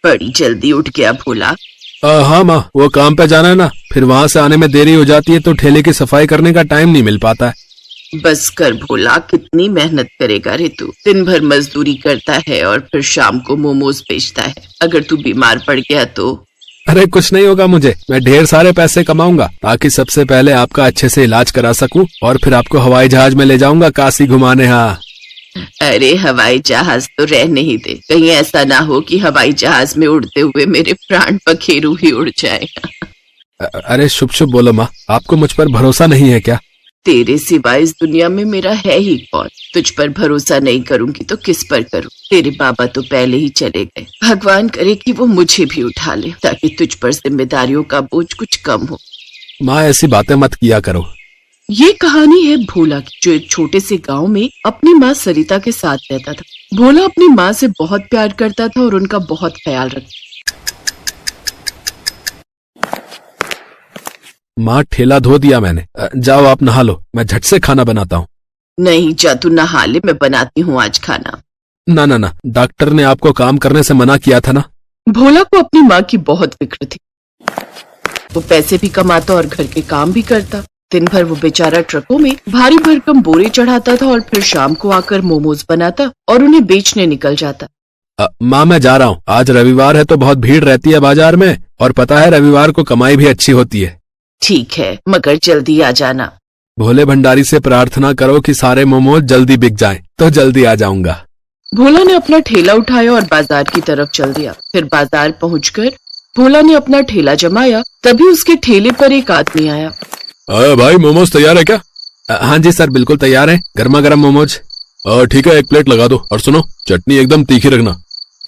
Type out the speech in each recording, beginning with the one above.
बड़ी जल्दी उठ गया भोला। हाँ माँ, वो काम पे जाना है ना, फिर वहाँ से आने में देरी हो जाती है तो ठेले की सफाई करने का टाइम नहीं मिल पाता है। बस कर भोला, कितनी मेहनत करेगा रे तू। दिन भर मजदूरी करता है और फिर शाम को मोमोज बेचता है। अगर तू बीमार पड़ गया तो? अरे कुछ नहीं होगा मुझे, मैं ढेर सारे पैसे कमाऊंगा ताकि सबसे पहले आपका अच्छे से इलाज करा सकूं और फिर आपको हवाई जहाज में ले जाऊंगा काशी घुमाने। हाँ अरे हवाई जहाज तो रहने ही दे, कहीं ऐसा ना हो कि हवाई जहाज में उड़ते हुए मेरे प्राण पखेरु ही उड़ जाए। अरे शुभ शुभ बोलो माँ, आपको मुझ पर भरोसा नहीं है क्या? तेरे सिवा इस दुनिया में मेरा है ही कौन? तुझ पर भरोसा नहीं करूंगी तो किस पर करूं? तेरे बाबा तो पहले ही चले गए। भगवान करे कि वो मुझे भी उठा ले ताकि तुझ पर जिम्मेदारियों का बोझ कुछ कम हो। माँ ऐसी बातें मत किया करो। ये कहानी है भोला की, जो एक छोटे से गांव में अपनी माँ सरिता के साथ रहता था। भोला अपनी माँ से बहुत प्यार करता था और उनका बहुत ख्याल रखता। माँ ठेला धो दिया मैंने, जाओ आप नहा लो, मैं झट से खाना बनाता हूँ। नहीं जा, तू नहा ले, मैं बनाती हूँ आज खाना। ना ना ना, डॉक्टर ने आपको काम करने से मना किया था ना। भोला को अपनी माँ की बहुत फिक्र थी। वो पैसे भी कमाता और घर के काम भी करता। दिन भर वो बेचारा ट्रकों में भारी भरकम बोरे चढ़ाता था और फिर शाम को आकर मोमोज बनाता और उन्हें बेचने निकल जाता। माँ मैं जा रहा हूँ, आज रविवार है तो बहुत भीड़ रहती है बाजार में, और पता है रविवार को कमाई भी अच्छी होती है। ठीक है, मगर जल्दी आ जाना। भोले भंडारी से प्रार्थना करो कि सारे मोमोज जल्दी बिक जाएं, तो जल्दी आ जाऊंगा। भोला ने अपना ठेला उठाया और बाजार की तरफ चल दिया। फिर बाजार पहुंचकर भोला ने अपना ठेला जमाया, तभी उसके ठेले पर एक आदमी आया। भाई मोमोज तैयार है क्या? हाँ जी सर, बिल्कुल तैयार है, गर्मा गर्म मोमोज। ठीक है, एक प्लेट लगा दो, और सुनो चटनी एकदम तीखी रखना।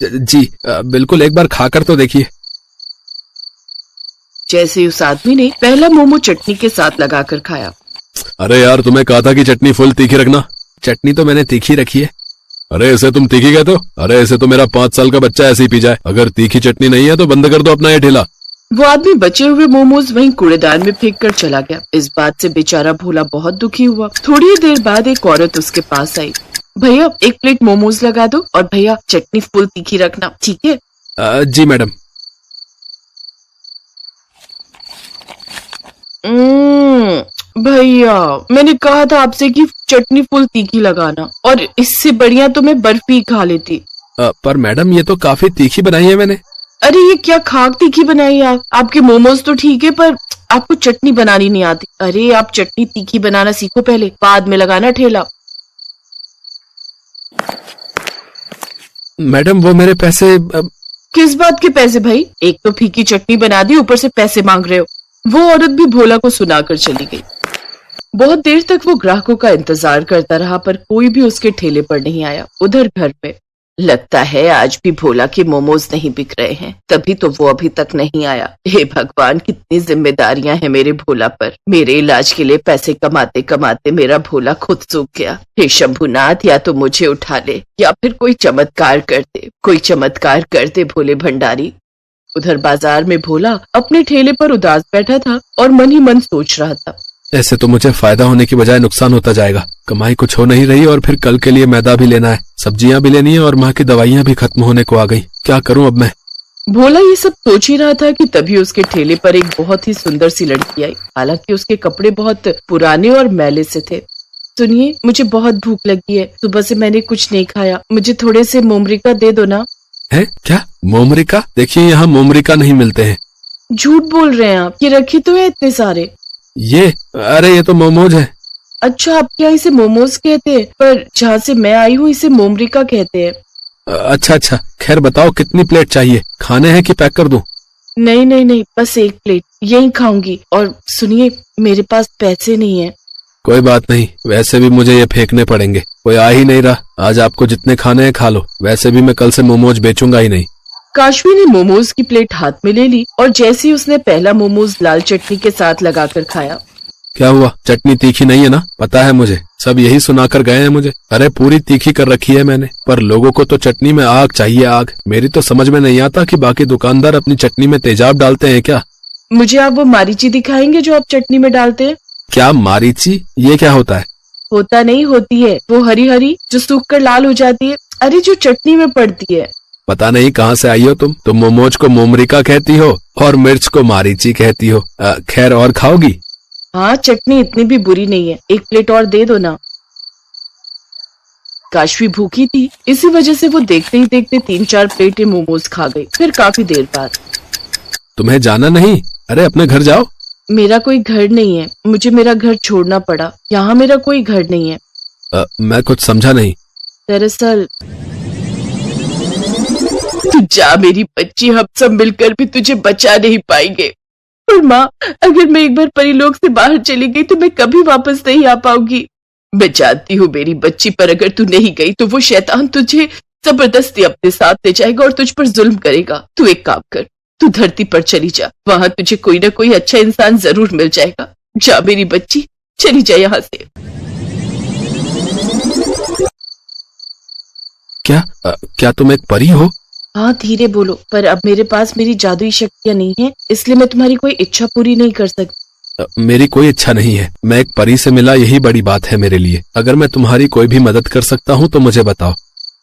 जी बिल्कुल, एक बार खाकर तो देखिए। जैसे उस आदमी ने पहला मोमो चटनी के साथ लगाकर खाया। अरे यार, तुम्हें कहा था कि चटनी फुल तीखी रखना। चटनी तो मैंने तीखी रखी है। अरे ऐसे तुम तीखी कहते हो? अरे ऐसे तो मेरा 5 साल का बच्चा ऐसे ही पी जाए। अगर तीखी चटनी नहीं है तो बंद कर दो अपना ये ठेला। वो आदमी बचे हुए मोमोज वहीं कूड़ेदान में फेंक कर चला गया। इस बात से बेचारा भोला बहुत दुखी हुआ। थोड़ी देर बाद एक औरत उसके पास आई। भैया एक प्लेट मोमोज लगा दो, और भैया चटनी फुल तीखी रखना, ठीक है? जी मैडम। भैया मैंने कहा था आपसे कि चटनी फुल तीखी लगाना, और इससे बढ़िया तो मैं बर्फी खा लेती। पर मैडम ये तो काफी तीखी बनाई है मैंने। अरे ये क्या खाक तीखी बनाई आप? आपके मोमोज तो ठीक है पर आपको चटनी बनानी नहीं आती। अरे आप चटनी तीखी बनाना सीखो पहले, बाद में लगाना ठेला। मैडम वो मेरे पैसे। किस बात के पैसे भाई? एक तो फीकी चटनी बना दी, ऊपर से पैसे मांग रहे हो। वो औरत भी भोला को सुनाकर चली गई। बहुत देर तक वो ग्राहकों का इंतजार करता रहा पर कोई भी उसके ठेले पर नहीं आया। उधर घर पे लगता है आज भी भोला के मोमोज नहीं बिक रहे हैं, तभी तो वो अभी तक नहीं आया। हे भगवान, कितनी जिम्मेदारियां हैं मेरे भोला पर। मेरे इलाज के लिए पैसे कमाते कमाते मेरा भोला खुद सूख गया। हे शंभुनाथ, या तो मुझे उठा ले या फिर कोई चमत्कार कर दे, कोई चमत्कार कर दे भोले भंडारी। उधर बाजार में भोला अपने ठेले पर उदास बैठा था और मन ही मन सोच रहा था, ऐसे तो मुझे फायदा होने की बजाय नुकसान होता जाएगा। कमाई कुछ हो नहीं रही और फिर कल के लिए मैदा भी लेना है, सब्जियां भी लेनी है और माँ की दवाइयां भी खत्म होने को आ गई। क्या करूं अब मैं? भोला ये सब सोच ही रहा था कि तभी उसके ठेले पर एक बहुत ही सुंदर सी लड़की आई। हालांकि उसके कपड़े बहुत पुराने और मैले से थे। सुनिए, मुझे बहुत भूख लगी है, सुबह से मैंने कुछ नहीं खाया, मुझे थोड़े से मोमरिका दे दो ना। है क्या? मोमरिका? देखिए यहाँ मोमरिका नहीं मिलते हैं। झूठ बोल रहे हैं आप, ये रखे तो है इतने सारे। ये अरे ये तो मोमोज है। अच्छा, आपके यहाँ इसे मोमोज कहते हैं, पर जहाँ से मैं आई हूँ इसे मोमरिका कहते हैं। अच्छा अच्छा, खैर बताओ कितनी प्लेट चाहिए? खाने हैं कि पैक कर दूं? नहीं नहीं नहीं, बस एक प्लेट यही खाऊंगी। और सुनिए, मेरे पास पैसे नहीं है। कोई बात नहीं, वैसे भी मुझे ये फेंकने पड़ेंगे, कोई आ ही नहीं रहा। आज आपको जितने खाने हैं खा लो, वैसे भी मैं कल से मोमोज बेचूंगा ही नहीं। काशवी ने मोमोज की प्लेट हाथ में ले ली और जैसे ही उसने पहला मोमोज लाल चटनी के साथ लगाकर खाया। क्या हुआ? चटनी तीखी नहीं है ना? पता है मुझे, सब यही सुनाकर गए हैं मुझे। अरे पूरी तीखी कर रखी है मैंने, पर लोगों को तो चटनी में आग चाहिए, आग। मेरी तो समझ में नहीं आता कि बाकी दुकानदार अपनी चटनी में तेजाब डालते हैं क्या? मुझे आप वो मारीची दिखाएंगे जो आप चटनी में डालते हैं? क्या मारीची? ये क्या होता है? होता नहीं, होती है वो हरी हरी जो सूख कर लाल हो जाती है। अरे जो चटनी में पड़ती है। पता नहीं कहाँ से आई हो तुम मोमोज को मोमरिका कहती हो और मिर्च को मारीची कहती हो। खैर, और खाओगी? हाँ, चटनी इतनी भी बुरी नहीं है, एक प्लेट और दे दो ना। काशवी भूखी थी, इसी वजह से वो देखते ही देखते 3-4 प्लेटें मोमोज खा गई। फिर काफी देर बाद, तुम्हें जाना नहीं? अरे अपने घर जाओ। मेरा कोई घर नहीं है, मुझे मेरा घर छोड़ना पड़ा। यहाँ मेरा कोई घर नहीं है। मैं कुछ समझा नहीं। दरअसल तू जा मेरी बच्ची, हम सब मिलकर भी तुझे बचा नहीं पाएंगे। और माँ, अगर मैं एक बार परीलोक से बाहर चली गई तो मैं कभी वापस नहीं आ पाऊंगी। मैं जानती हूँ मेरी बच्ची, पर अगर तू नहीं गई तो वो शैतान तुझे जबरदस्ती अपने साथ ले जाएगा और तुझ पर जुल्म करेगा। तू एक काम कर, तू धरती पर चली जा, वहां तुझे कोई ना कोई अच्छा इंसान जरूर मिल जाएगा। जा मेरी बच्ची, चली जा यहाँ से। क्या तुम एक परी हो? हाँ, धीरे बोलो, पर अब मेरे पास मेरी जादुई शक्तियाँ नहीं है, इसलिए मैं तुम्हारी कोई इच्छा पूरी नहीं कर सकती। मेरी कोई इच्छा नहीं है, मैं एक परी से मिला, यही बड़ी बात है मेरे लिए। अगर मैं तुम्हारी कोई भी मदद कर सकता हूँ तो मुझे बताओ।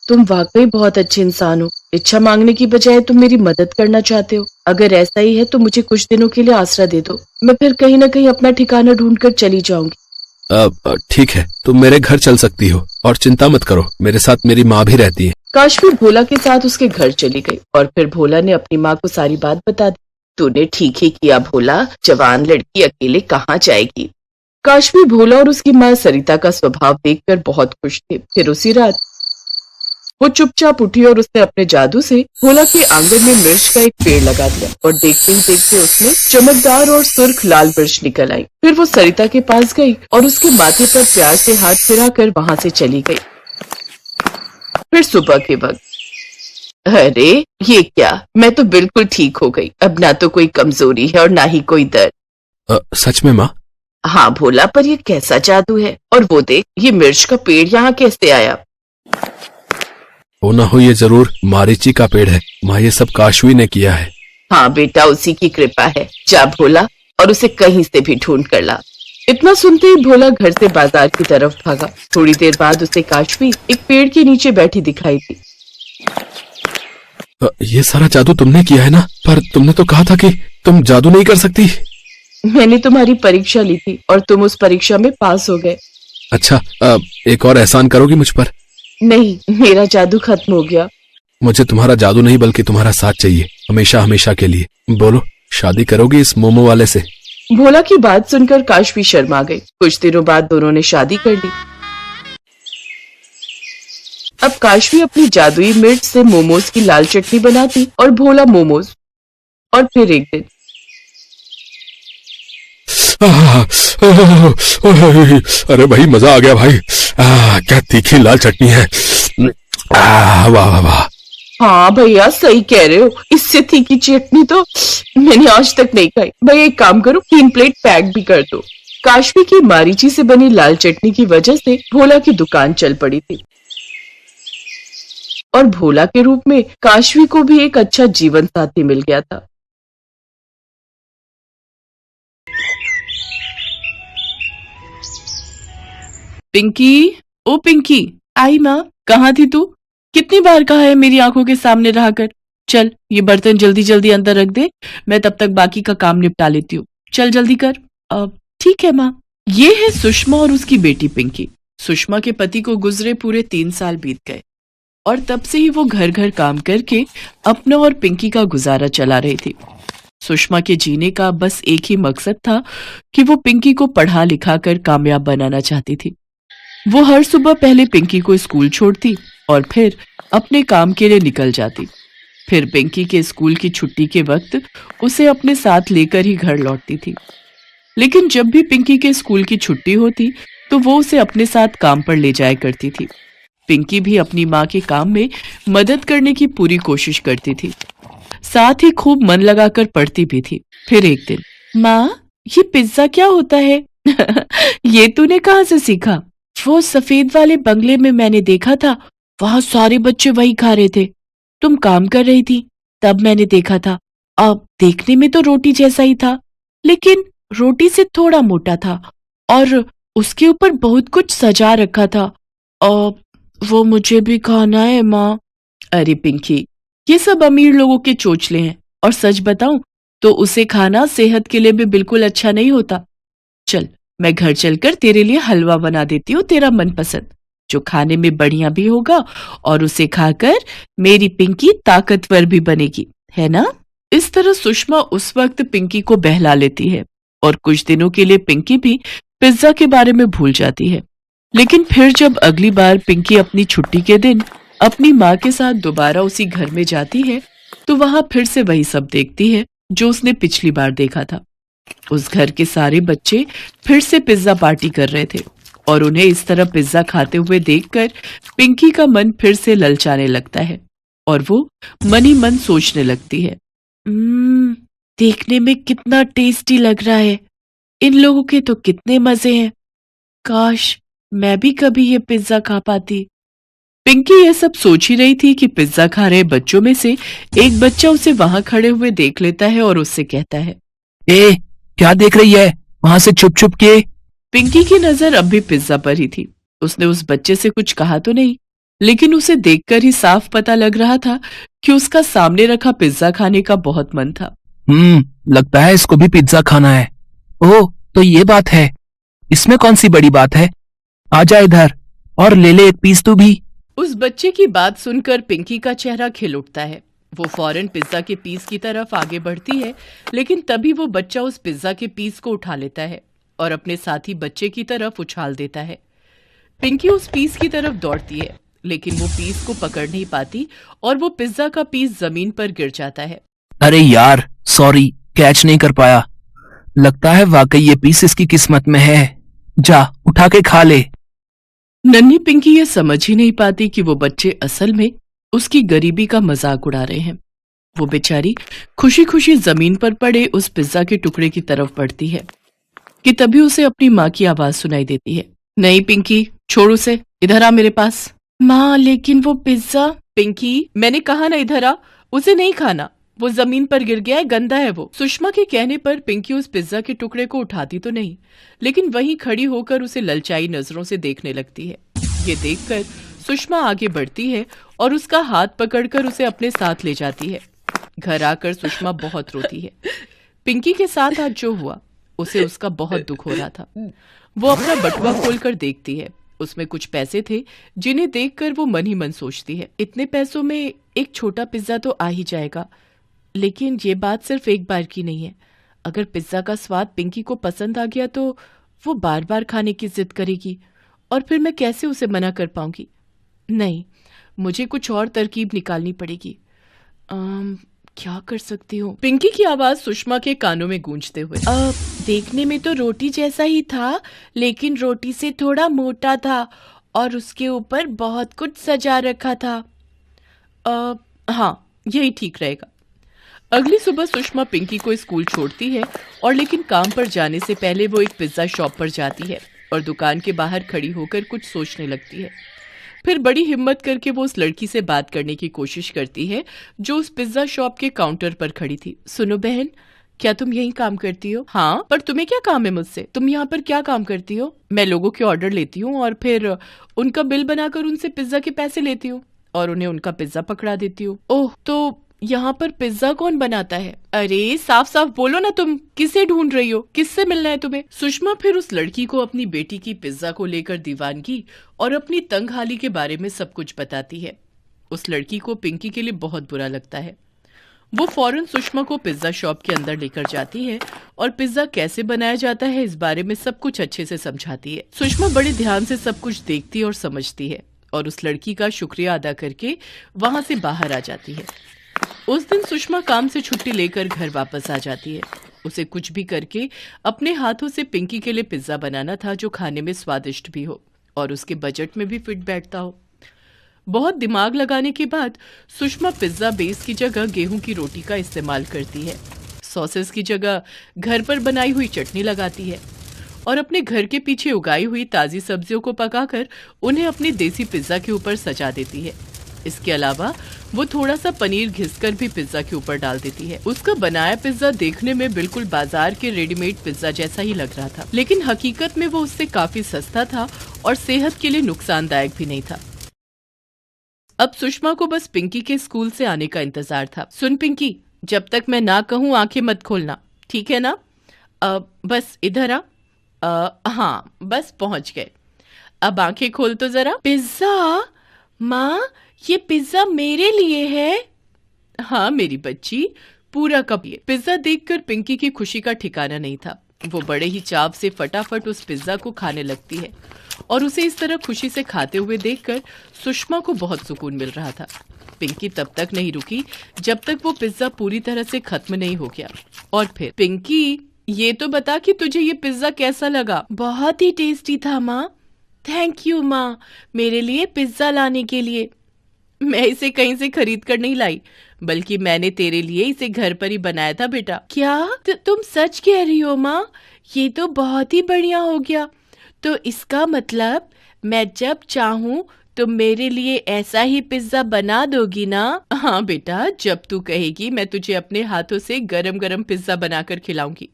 तुम वाकई बहुत अच्छे इंसान हो। इच्छा मांगने की बजाय तुम मेरी मदद करना चाहते हो। अगर ऐसा ही है तो मुझे कुछ दिनों के लिए आसरा दे दो, मैं फिर कहीं न कहीं अपना ठिकाना ढूंढकर चली जाऊंगी। ठीक है, तुम मेरे घर चल सकती हो, और चिंता मत करो, मेरे साथ मेरी माँ भी रहती है। काशवी भोला के साथ उसके घर चली गई और फिर भोला ने अपनी माँ को सारी बात बता दी। तूने ठीक ही किया भोला, जवान लड़की अकेले कहाँ जाएगी। काशवी भोला और उसकी माँ सरिता का स्वभाव देखकर बहुत खुश थे। फिर उसी रात वो चुपचाप उठी और उसने अपने जादू से भोला के आंगन में मिर्च का एक पेड़ लगा दिया और देखते ही देखते उसमें चमकदार और सुर्ख लाल मिर्च निकल आई। फिर वो सरिता के पास गई और उसके माथे पर प्यार से हाथ फिराकर वहां से चली गई। फिर सुबह के वक्त, अरे ये क्या, मैं तो बिल्कुल ठीक हो गई। अब ना तो कोई कमजोरी है और ना ही कोई दर्द। सच में माँ? हाँ भोला, पर ये कैसा जादू है? और वो देख, ये मिर्च का पेड़ यहाँ कैसे आया? हो ना हो ये जरूर मारीची का पेड़ है माँ, ये सब काशवी ने किया है। हाँ बेटा, उसी की कृपा है। जा भोला और उसे कहीं से भी ढूंढ कर ला। इतना सुनते ही भोला घर से बाजार की तरफ भागा। थोड़ी देर बाद उसे काशवी एक पेड़ के नीचे बैठी दिखाई दी। ये सारा जादू तुमने किया है ना? पर तुमने तो कहा था कि तुम जादू नहीं कर सकती। मैंने तुम्हारी परीक्षा ली थी और तुम उस परीक्षा में पास हो गए। अच्छा, एक और एहसान करोगी मुझ पर? नहीं, मेरा जादू खत्म हो गया। मुझे तुम्हारा जादू नहीं बल्कि तुम्हारा साथ चाहिए, हमेशा हमेशा के लिए। बोलो, शादी करोगी इस मोमो वाले से? भोला की बात सुनकर काशवी शर्मा गई। कुछ दिनों बाद दोनों ने शादी कर ली। अब काशवी अपनी जादुई मिर्च से मोमोज की लाल चटनी बनाती और भोला मोमोज। और फिर एक दिन, अरे भाई, मजा आ गया भाई। क्या तीखी लाल चटनी है। वाह वाह वाह। हाँ भैया, सही कह रहे हो, इससे तीखी चटनी तो मैंने आज तक नहीं खाई। भैया एक काम करो, 3 प्लेट पैक भी कर दो। काशवी की मारीची से बनी लाल चटनी की वजह से भोला की दुकान चल पड़ी थी और भोला के रूप में काशवी को भी एक अच्छा जीवन साथी मिल गया था। पिंकी, ओ पिंकी, आई माँ। कहाँ थी तू? कितनी बार कहा है मेरी आंखों के सामने रहा कर। चल, ये बर्तन जल्दी जल्दी अंदर रख दे, मैं तब तक बाकी का काम निपटा लेती हूँ। चल जल्दी कर। ठीक है माँ। ये है सुषमा और उसकी बेटी पिंकी। सुषमा के पति को गुजरे पूरे 3 साल बीत गए और तब से ही वो घर घर काम करके अपना और पिंकी का गुजारा चला रही थी। सुषमा के जीने का बस एक ही मकसद था कि वो पिंकी को पढ़ा लिखा कर कामयाब बनाना चाहती थी। वो हर सुबह पहले पिंकी को स्कूल छोड़ती और फिर अपने काम के लिए निकल जाती। फिर पिंकी के स्कूल की छुट्टी के वक्त उसे अपने साथ लेकर ही घर लौटती थी। लेकिन जब भी पिंकी के स्कूल की छुट्टी होती तो वो उसे अपने साथ काम पर ले जाया करती थी। पिंकी भी अपनी माँ के काम में मदद करने की पूरी कोशिश करती थी, साथ ही खूब मन लगाकर पढ़ती भी थी। फिर एक दिन, माँ ये पिज्जा क्या होता है? ये तूने कहाँ से सीखा? वो सफेद वाले बंगले में मैंने देखा था, वहां सारे बच्चे वही खा रहे थे। तुम काम कर रही थी तब मैंने देखा था। अब देखने में तो रोटी जैसा ही था, लेकिन रोटी से थोड़ा मोटा था और उसके ऊपर बहुत कुछ सजा रखा था। वो मुझे भी खाना है माँ। अरे पिंकी, ये सब अमीर लोगों के चोचले हैं, और सच बताऊं तो उसे खाना सेहत के लिए भी बिल्कुल अच्छा नहीं होता। चल, मैं घर चलकर तेरे लिए हलवा बना देती हूँ, तेरा मनपसंद, जो खाने में बढ़िया भी होगा और उसे खाकर मेरी पिंकी ताकतवर भी बनेगी, है ना? इस तरह सुषमा उस वक्त पिंकी को बहला लेती है और कुछ दिनों के लिए पिंकी भी पिज्जा के बारे में भूल जाती है। लेकिन फिर जब अगली बार पिंकी अपनी छुट्टी के दिन अपनी माँ के साथ दोबारा उसी घर में जाती है तो वहां फिर से वही सब देखती है जो उसने पिछली बार देखा था। उस घर के सारे बच्चे फिर से पिज्जा पार्टी कर रहे थे और उन्हें इस तरह पिज्जा खाते हुए देखकर पिंकी का मन फिर से ललचाने लगता है और वो मन ही मन सोचने लगती है, देखने में कितना टेस्टी लग रहा है, इन लोगों के तो कितने मजे हैं, काश मैं भी कभी ये पिज्जा खा पाती। पिंकी ये सब सोच ही रही थी कि पिज्जा खा रहे बच्चों में से एक बच्चा उसे वहां खड़े हुए देख लेता है और उससे कहता है, ए, क्या देख रही है वहां से छुप छुप के? पिंकी की नजर अब भी पिज्जा पर ही थी। उसने उस बच्चे से कुछ कहा तो नहीं, लेकिन उसे देखकर ही साफ पता लग रहा था कि उसका सामने रखा पिज्जा खाने का बहुत मन था। लगता है इसको भी पिज्जा खाना है। ओह, तो ये बात है, इसमें कौन सी बड़ी बात है? आजा इधर और ले ले एक पीस तू भी। उस बच्चे की बात सुनकर पिंकी का चेहरा खिल उठता है। वो फौरन पिज्जा के पीस की तरफ आगे बढ़ती है, लेकिन तभी वो बच्चा उस पिज्जा के पीस को उठा लेता है और अपने साथी बच्चे की तरफ उछाल देता है। पिंकी उस पीस की तरफ दौड़ती है, लेकिन वो पीस को पकड़ नहीं पाती और वो पिज्जा का पीस जमीन पर गिर जाता है। अरे यार, सॉरी, कैच नहीं कर पाया। लगता है वाकई ये पीस इसकी किस्मत में है। जा, उठा के खा ले। नन्ही पिंकी ये समझ ही नहीं पाती कि वो बच्चे असल में उसकी गरीबी का मजाक उड़ा रहे हैं। वो बेचारी खुशी खुशी जमीन पर पड़े उस पिज्जा के टुकड़े की तरफ बढ़ती है कि तभी उसे अपनी माँ की आवाज सुनाई देती है, नहीं पिंकी, छोड़ उसे, इधर आ मेरे पास। माँ, लेकिन वो पिज्जा। पिंकी, मैंने कहा ना इधर आ, उसे नहीं खाना, वो जमीन पर गिर गया है, गंदा है वो। सुषमा के कहने पर पिंकी उस पिज्जा के टुकड़े को उठाती तो नहीं, लेकिन वहीं खड़ी होकर उसे ललचाई नजरों से देखने लगती है। ये देखकर सुषमा आगे बढ़ती है और उसका हाथ पकड़कर उसे अपने साथ ले जाती है। घर आकर सुषमा बहुत रोती है। पिंकी के साथ आज जो हुआ उसे उसका बहुत दुख हो रहा था। वो अपना बटुआ खोलकर देखती है, उसमें कुछ पैसे थे जिन्हें देखकर वो मन ही मन सोचती है, इतने पैसों में एक छोटा पिज्जा तो आ ही जाएगा। लेकिन ये बात सिर्फ एक बार की नहीं है, अगर पिज्जा का स्वाद पिंकी को पसंद आ गया तो वो बार बार खाने की जिद करेगी और फिर मैं कैसे उसे मना कर पाऊंगी। नहीं, मुझे कुछ और तरकीब निकालनी पड़ेगी। क्या कर सकती हूँ? पिंकी की आवाज सुषमा के कानों में गूंजते हुए, देखने में तो रोटी जैसा ही था, लेकिन रोटी से थोड़ा मोटा था और उसके ऊपर बहुत कुछ सजा रखा था। हाँ, यही ठीक रहेगा। अगली सुबह सुषमा पिंकी को स्कूल छोड़ती है और लेकिन काम पर जाने से पहले वो एक पिज्जा शॉप पर जाती है और दुकान के बाहर खड़ी होकर कुछ सोचने लगती है। फिर बड़ी हिम्मत करके वो उस लड़की से बात करने की कोशिश करती है जो उस पिज्जा शॉप के काउंटर पर खड़ी थी। सुनो बहन, क्या तुम यहीं काम करती हो? हाँ, पर तुम्हें क्या काम है मुझसे? तुम यहाँ पर क्या काम करती हो? मैं लोगों के ऑर्डर लेती हूँ और फिर उनका बिल बनाकर उनसे पिज्जा के पैसे लेती हूँ और उन्हें उनका पिज्जा पकड़ा देती हूँ। ओह, तो यहाँ पर पिज्जा कौन बनाता है? अरे साफ साफ बोलो ना, तुम किसे ढूंढ रही हो? किससे मिलना है तुम्हें? सुषमा फिर उस लड़की को अपनी बेटी की पिज्जा को लेकर दीवानगी और अपनी तंगहाली के बारे में सब कुछ बताती है। उस लड़की को पिंकी के लिए बहुत बुरा लगता है। वो फौरन सुषमा को पिज्जा शॉप के अंदर लेकर जाती है और पिज्जा कैसे बनाया जाता है इस बारे में सब कुछ अच्छे से समझाती है। सुषमा बड़े ध्यान से सब कुछ देखती और समझती है और उस लड़की का शुक्रिया अदा करके वहां से बाहर आ जाती है। उस दिन सुषमा काम से छुट्टी लेकर घर वापस आ जाती है। उसे कुछ भी करके अपने हाथों से पिंकी के लिए पिज्जा बनाना था जो खाने में स्वादिष्ट भी हो और उसके बजट में भी फिट बैठता हो। बहुत दिमाग लगाने के बाद सुषमा पिज्जा बेस की जगह गेहूं की रोटी का इस्तेमाल करती है, सॉसेस की जगह घर पर बनाई हुई चटनी लगाती है और अपने घर के पीछे उगाई हुई ताजी सब्जियों को पकाकर उन्हें अपनी देसी पिज्जा के ऊपर सजा देती है। इसके अलावा वो थोड़ा सा पनीर घिसकर भी पिज्जा के ऊपर डाल देती है। उसका बनाया पिज्जा देखने में बिल्कुल बाजार के रेडीमेड पिज्जा जैसा ही लग रहा था, लेकिन हकीकत में वो उससे काफी सस्ता था और सेहत के लिए नुकसानदायक भी नहीं था। अब सुषमा को बस पिंकी के स्कूल से आने का इंतजार था। सुन पिंकी, जब तक मैं ना कहूँ आंखें मत खोलना, ठीक है ना? बस इधर आ। हाँ, बस पहुंच गए। अब आंखें खोल तो जरा। पिज्जा? माँ, ये पिज्जा मेरे लिए है? हाँ मेरी बच्ची, पूरा कप ये। पिज्जा देखकर पिंकी की खुशी का ठिकाना नहीं था। वो बड़े ही चाव से फटाफट उस पिज्जा को खाने लगती है और उसे इस तरह खुशी से खाते हुए देखकर सुषमा को बहुत सुकून मिल रहा था। पिंकी तब तक नहीं रुकी जब तक वो पिज्जा पूरी तरह से खत्म नहीं हो गया। और फिर, पिंकी ये तो बता कि तुझे ये पिज्जा कैसा लगा? बहुत ही टेस्टी था माँ। थैंक यू माँ, मेरे लिए पिज्जा लाने के लिए। मैं इसे कहीं से खरीद कर नहीं लाई, बल्कि मैंने तेरे लिए इसे घर पर ही बनाया था बेटा। क्या तुम सच कह रही हो माँ? ये तो बहुत ही बढ़िया हो गया। तो इसका मतलब मैं जब चाहूँ तो मेरे लिए ऐसा ही पिज्जा बना दोगी ना? हाँ बेटा, जब तू कहेगी मैं तुझे अपने हाथों से गरम गरम पिज्जा बनाकर खिलाऊंगी।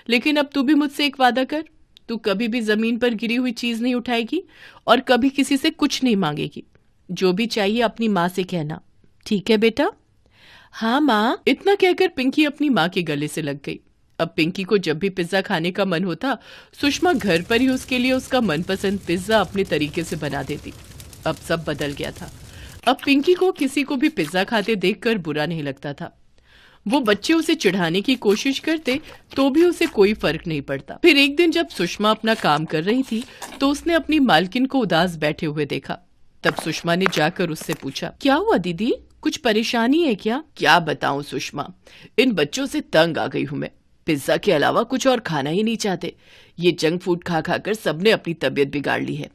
लेकिन अब तू भी मुझसे एक वादा कर, तू कभी भी जमीन पर गिरी हुई चीज नहीं उठाएगी और कभी किसी से कुछ नहीं मांगेगी। जो भी चाहिए अपनी माँ से कहना, ठीक है बेटा? हाँ माँ। इतना कहकर पिंकी अपनी माँ के गले से लग गई। अब पिंकी को जब भी पिज्जा खाने का मन होता, सुषमा घर पर ही उसके लिए उसका मनपसंद पिज्जा अपने तरीके से बना देती। अब सब बदल गया था। अब पिंकी को किसी को भी पिज्जा खाते देखकर बुरा नहीं लगता था। वो बच्चे उसे चिढ़ाने की कोशिश करते तो भी उसे कोई फर्क नहीं पड़ता। फिर एक दिन जब सुषमा अपना काम कर रही थी तो उसने अपनी मालकिन को उदास बैठे हुए देखा। तब सुषमा ने जाकर उससे पूछा, क्या हुआ दीदी, कुछ परेशानी है क्या? क्या बताऊं सुषमा, इन बच्चों से तंग आ गई हूं मैं। पिज्जा के अलावा कुछ और खाना ही नहीं चाहते। ये जंक फूड खा खाकर सबने अपनी तबीयत बिगाड़ ली है।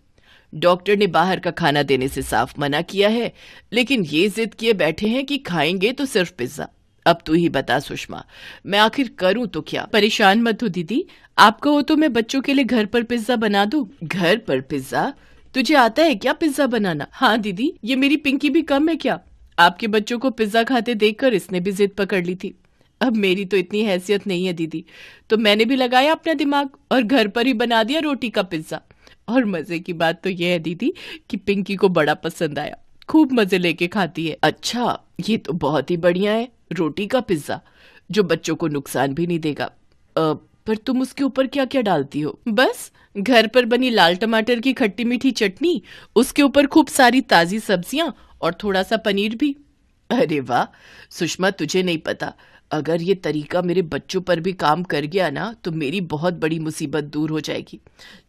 डॉक्टर ने बाहर का खाना देने से साफ मना किया है, लेकिन ये जिद किए बैठे हैं कि खाएंगे तो सिर्फ पिज्जा। अब तू ही बता सुषमा, मैं आखिर करूं तो क्या? परेशान मत हो दीदी, आप कहो तो मैं बच्चों के लिए घर पर पिज्जा बना दूं। घर पर पिज्जा? तुझे आता है क्या पिज्जा बनाना? हाँ दीदी, ये मेरी पिंकी भी कम है क्या? आपके बच्चों को पिज्जा खाते देखकर इसने भी जिद पकड़ ली थी। अब मेरी तो इतनी हैसियत नहीं है दीदी, तो मैंने भी लगाया अपना दिमाग और घर पर ही बना दिया रोटी का पिज्जा। और मजे की बात तो यह है दीदी कि पिंकी को बड़ा पसंद आया, खूब मजे लेके खाती है। अच्छा, ये तो बहुत ही बढ़िया है, रोटी का पिज्जा जो बच्चों को नुकसान भी नहीं देगा। पर तुम उसके ऊपर क्या क्या डालती हो? बस घर पर बनी लाल टमाटर की खट्टी मीठी चटनी, उसके ऊपर खूब सारी ताजी सब्जियां और थोड़ा सा पनीर भी। अरे वाह सुषमा, तुझे नहीं पता, अगर ये तरीका मेरे बच्चों पर भी काम कर गया ना तो मेरी बहुत बड़ी मुसीबत दूर हो जाएगी।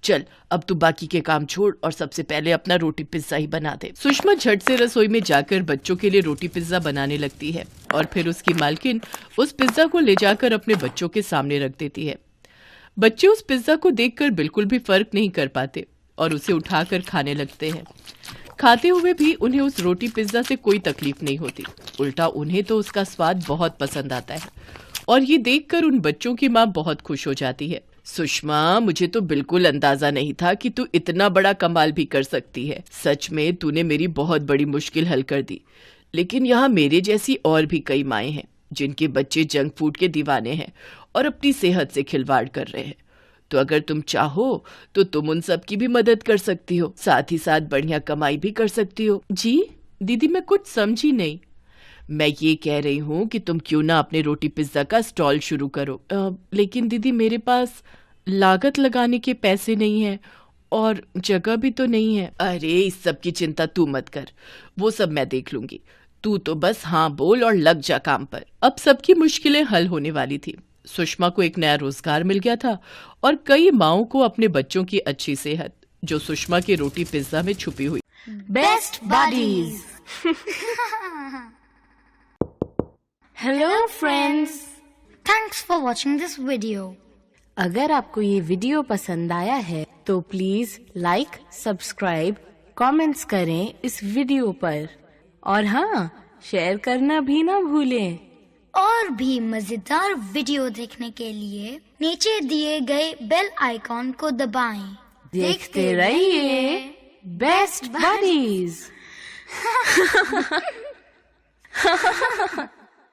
चल अब तू बाकी के काम छोड़ और सबसे पहले अपना रोटी पिज्जा ही बना दे। सुषमा झट से रसोई में जाकर बच्चों के लिए रोटी पिज्जा बनाने लगती है और फिर उसकी मालकिन उस पिज्जा को ले जाकर अपने बच्चों के सामने रख देती है। बच्चे उस पिज्जा को देखकर बिल्कुल भी फर्क नहीं कर पाते और उसे उठाकर खाने लगते हैं। खाते हुए भी उन्हें उस रोटी पिज्जा से कोई तकलीफ नहीं होती, उल्टा उन्हें तो उसका स्वाद बहुत पसंद आता है। और ये देखकर उन बच्चों की माँ बहुत खुश हो जाती है। सुषमा, मुझे तो बिल्कुल अंदाजा नहीं था कि तू इतना बड़ा कमाल भी कर सकती है। सच में तूने मेरी बहुत बड़ी मुश्किल हल कर दी। लेकिन यहाँ मेरे जैसी और भी कई माएँ हैं जिनके बच्चे जंक फूड के दीवाने हैं और अपनी सेहत से खिलवाड़ कर रहे हैं। तो अगर तुम चाहो तो तुम उन सब की भी मदद कर सकती हो, साथ ही साथ बढ़िया कमाई भी कर सकती हो। जी दीदी, मैं कुछ समझी नहीं। मैं ये कह रही हूँ कि तुम क्यों ना अपने रोटी पिज्जा का स्टॉल शुरू करो। लेकिन दीदी, मेरे पास लागत लगाने के पैसे नहीं है और जगह भी तो नहीं है। अरे इस सब की चिंता तू मत कर, वो सब मैं देख लूंगी। तू तो बस हाँ बोल और लग जा काम पर। अब सबकी मुश्किलें हल होने वाली थी। सुषमा को एक नया रोजगार मिल गया था और कई माओं को अपने बच्चों की अच्छी सेहत, जो सुषमा के रोटी पिज्जा में छुपी हुई। Best buddies. Hello friends, thanks for watching this video. अगर आपको ये वीडियो पसंद आया है तो प्लीज लाइक, सब्सक्राइब, कमेंट्स करें इस वीडियो पर और हाँ, शेयर करना भी ना भूलें। और भी मजेदार वीडियो देखने के लिए नीचे दिए गए बेल आइकॉन को दबाएं। देखते रहिए बेस्ट बडीज।